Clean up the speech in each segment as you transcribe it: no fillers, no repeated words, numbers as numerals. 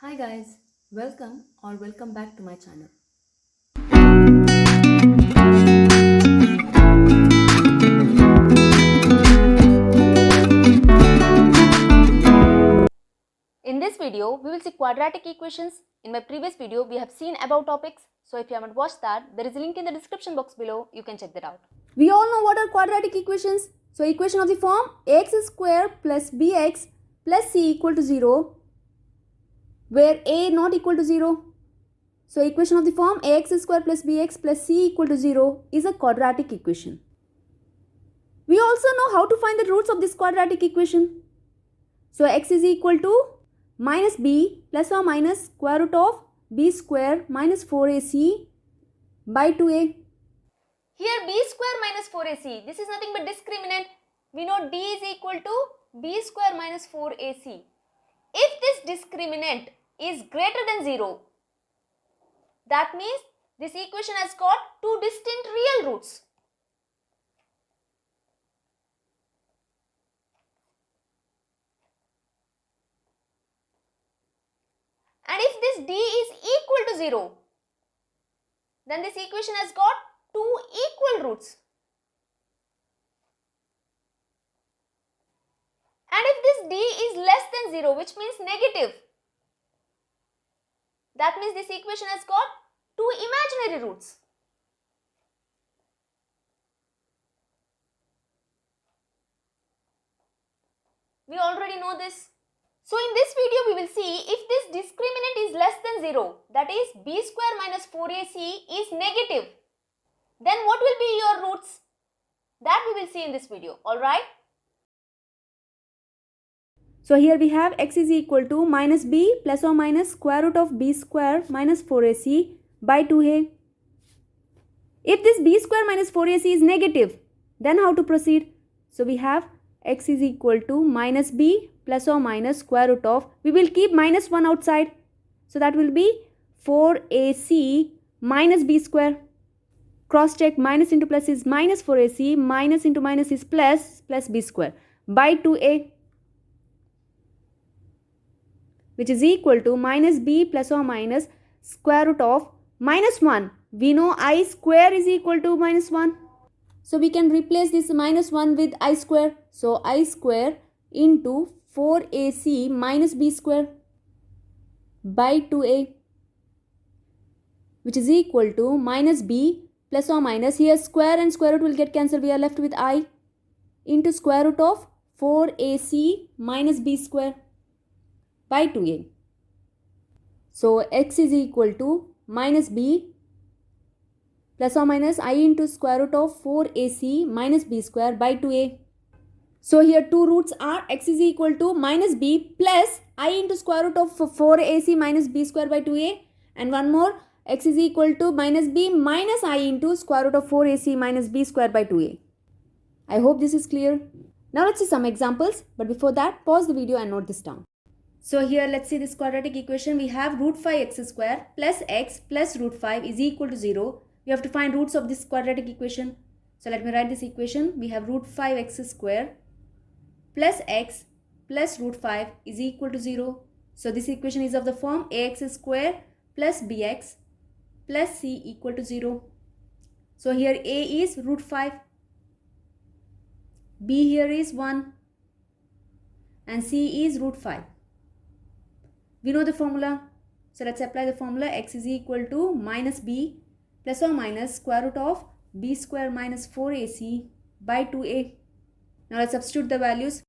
Hi guys, welcome back to my channel. In this video, we will see quadratic equations. In my previous video, we have seen above topics. So if you haven't watched that, there is a link in the description box below. You can check that out. We all know what are quadratic equations. So equation of the form ax square plus bx plus c equal to 0 where a not equal to 0. So equation of the form ax square plus bx plus c equal to 0 is a quadratic equation. We also know how to find the roots of this quadratic equation. So x is equal to minus b plus or minus square root of b square minus 4ac by 2a. Here b square minus 4ac, this is nothing but discriminant. We know d is equal to b square minus 4ac. If this discriminant is greater than 0, that means this equation has got two distinct real roots. And if this d is equal to 0, then this equation has got two equal roots. And if this d is less than 0, which means negative, that means this equation has got two imaginary roots. We already know this. So in this video, we will see if this discriminant is less than 0, that is b square minus 4ac is negative, then what will be your roots? That we will see in this video, alright? So here we have x is equal to minus b plus or minus square root of b square minus 4ac by 2a. If this b square minus 4ac is negative, then how to proceed? So we have x is equal to minus b plus or minus square root of, we will keep minus 1 outside. So that will be 4ac minus b square. Cross check, minus into plus is minus 4ac, minus into minus is plus b square by 2a, which is equal to minus b plus or minus square root of minus 1. We know I square is equal to minus 1. So we can replace this minus 1 with I square. So I square into 4ac minus b square by 2a, which is equal to minus b plus or minus, here square and square root will get cancelled. We are left with I into square root of 4ac minus b square by 2a. So x is equal to minus b plus or minus I into square root of 4ac minus b square by 2a. So here two roots are x is equal to minus b plus I into square root of 4ac minus b square by 2a, and one more x is equal to minus b minus I into square root of 4ac minus b square by 2a. I hope this is clear. Now let's see some examples, but before that pause the video and note this down. So here let's see this quadratic equation. We have root 5x square plus x plus root 5 is equal to 0. We have to find roots of this quadratic equation. So let me write this equation. We have root 5x square plus x plus root 5 is equal to 0. So this equation is of the form ax square plus bx plus c equal to 0. So here a is root 5, b here is 1 and c is root 5. We know the formula. So let's apply the formula. X is equal to minus b plus or minus square root of b square minus 4ac by 2a. Now let's substitute the values.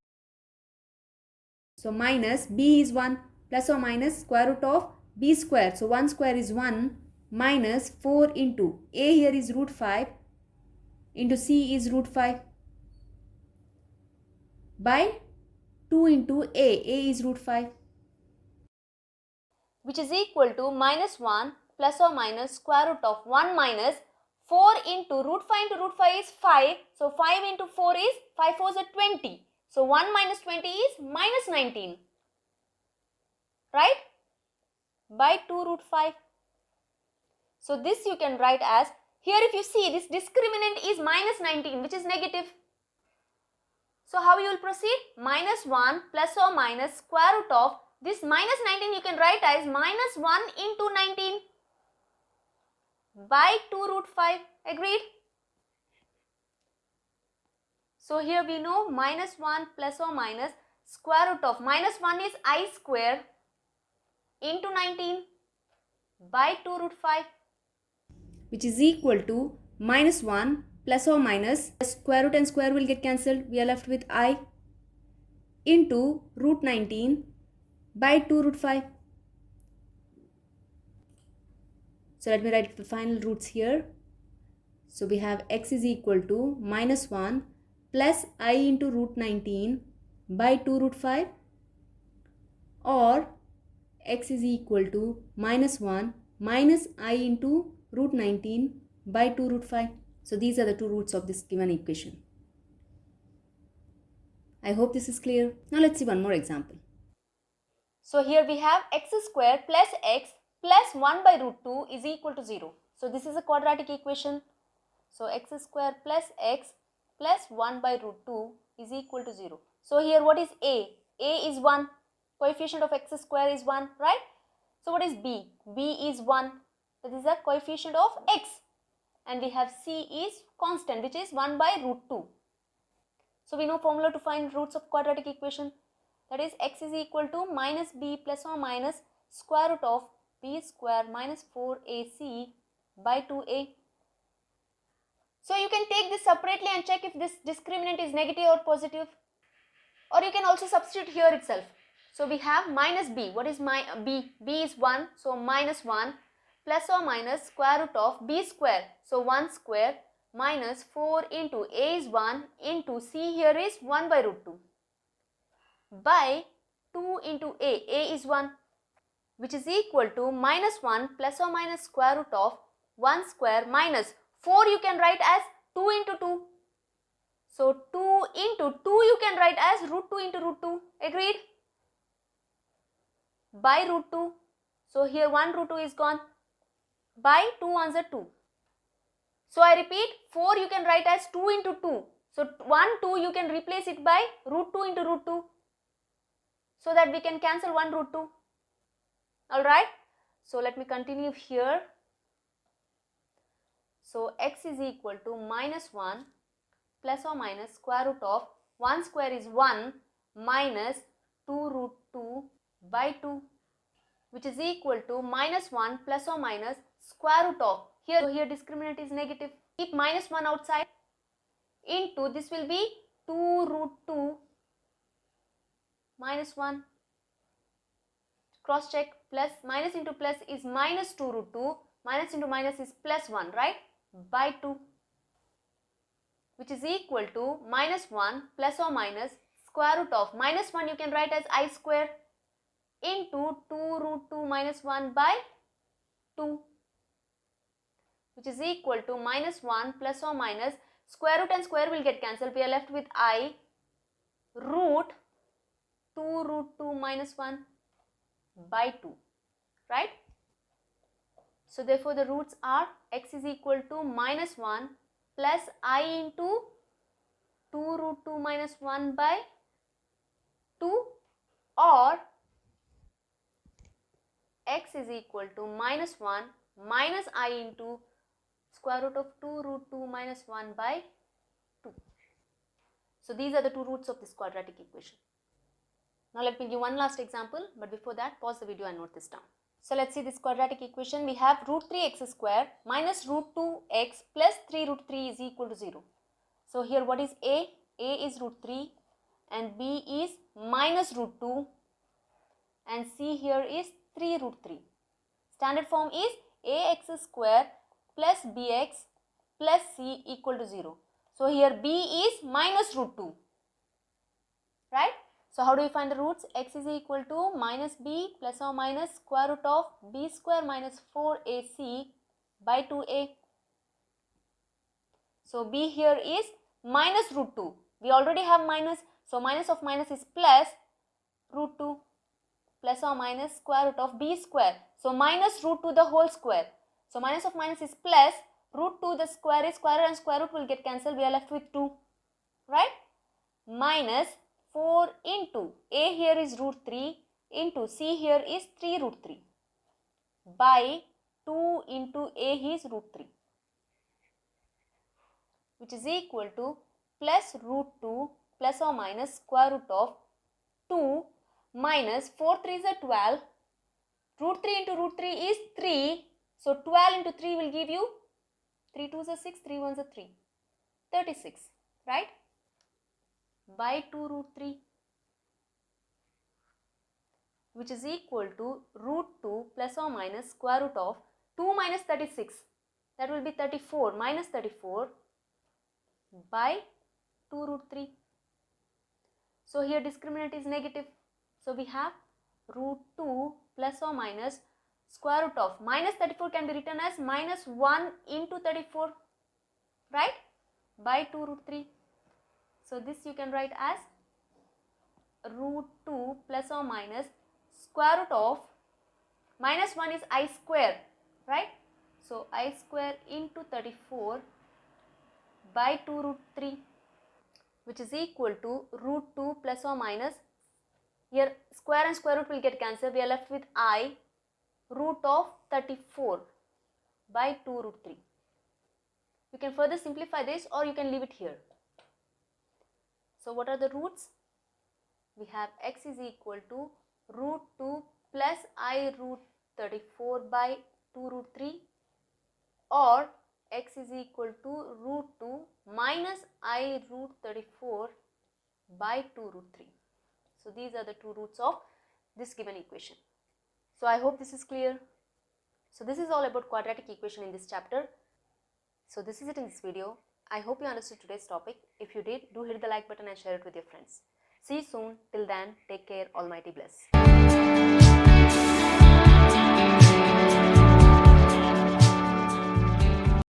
So minus b is 1 plus or minus square root of b square. So 1 square is 1 minus 4 into a here is root 5 into c is root 5 by 2 into a is root 5. Which is equal to minus 1 plus or minus square root of 1 minus 4 into root 5 into root 5 is 5. So 5 into 4 is 5 4s are 20. So 1 minus 20 is minus 19. Right? By 2 root 5. So this you can write as, here if you see this discriminant is minus 19, which is negative. So how you will proceed? Minus 1 plus or minus square root of this minus 19 you can write as minus 1 into 19 by 2 root 5. Agreed? So here we know minus 1 plus or minus square root of minus 1 is I square into 19 by 2 root 5, which is equal to minus 1 plus or minus square root and square will get cancelled. We are left with I into root 19 by 2 root 5. So let me write the final roots here. So we have x is equal to minus 1 plus I into root 19 by 2 root 5, or x is equal to minus 1 minus I into root 19 by 2 root 5. So these are the two roots of this given equation. I hope this is clear. Now let's see one more example. So here we have x square plus x plus 1 by root 2 is equal to 0. So this is a quadratic equation. So x square plus x plus 1 by root 2 is equal to 0. So here what is a? A is 1. Coefficient of x square is 1, right? So what is b? B is 1. That is the coefficient of x. And we have c is constant, which is 1 by root 2. So we know formula to find roots of quadratic equation. That is x is equal to minus b plus or minus square root of b square minus 4ac by 2a. So you can take this separately and check if this discriminant is negative or positive. Or you can also substitute here itself. So we have minus b. What is my b? B is 1. So minus 1 plus or minus square root of b square. So 1 square minus 4 into a is 1 into c here is 1 by root 2 by 2 into a is 1, which is equal to minus 1 plus or minus square root of 1 square minus 4 you can write as 2 into 2. So 2 into 2 you can write as root 2 into root 2. Agreed? By root 2. So here 1 root 2 is gone. By 2 ones are 2. So I repeat, 4 you can write as 2 into 2. So 1, 2 you can replace it by root 2 into root 2. So that we can cancel 1 root 2. Alright. So let me continue here. So x is equal to minus 1 plus or minus square root of 1 square is 1 minus 2 root 2 by 2, which is equal to minus 1 plus or minus square root of, here discriminant is negative, keep minus 1 outside, into this will be 2 root 2 minus 1, cross check, plus minus into plus is minus 2 root 2, minus into minus is plus 1, right, by 2, which is equal to minus 1 plus or minus square root of minus 1 you can write as I square into 2 root 2 minus 1 by 2, which is equal to minus 1 plus or minus square root and square will get cancelled. We are left with I root 2 root 2 minus 1 by 2, right? So therefore the roots are x is equal to minus 1 plus I into 2 root 2 minus 1 by 2, or x is equal to minus 1 minus I into square root of 2 root 2 minus 1 by 2. So these are the two roots of this quadratic equation. Now let me give one last example, but before that pause the video and note this down. So let's see this quadratic equation. We have root 3x square minus root 2x plus 3 root 3 is equal to 0. So here what is a? A is root 3 and b is minus root 2 and c here is 3 root 3. Standard form is ax square plus bx plus c equal to 0. So here b is minus root 2, right? So how do we find the roots? X is equal to minus b plus or minus square root of b square minus 4ac by 2a. So b here is minus root 2. We already have minus. So minus of minus is plus root 2 plus or minus square root of b square. So minus root 2 the whole square. So minus of minus is plus root 2 the square is square and square root will get cancelled. We are left with 2, right? Minus 4 into a here is root 3 into C here is 3 root 3 by 2 into A is root 3, which is equal to plus root 2 plus or minus square root of 2 minus 4 3 is a 12. Root 3 into root 3 is 3. So 12 into 3 will give you 3 2 is a 6, 3 1 is a 3. 36, right? By 2 root 3, which is equal to root 2 plus or minus square root of 2 minus 36. That will be 34 minus 34 by 2 root 3. So here discriminant is negative. So we have root 2 plus or minus square root of minus 34 can be written as minus 1 into 34, right? By 2 root 3. So this you can write as root 2 plus or minus square root of minus 1 is I square, right? So I square into 34 by 2 root 3, which is equal to root 2 plus or minus, here square and square root will get cancelled. We are left with I root of 34 by 2 root 3. You can further simplify this or you can leave it here. So what are the roots? We have x is equal to root 2 plus I root 34 by 2 root 3, or x is equal to root 2 minus I root 34 by 2 root 3. So these are the two roots of this given equation. So I hope this is clear. So this is all about quadratic equation in this chapter. So this is it in this video. I hope you understood today's topic. If you did, do hit the like button and share it with your friends. See you soon. Till then, take care. Almighty bless.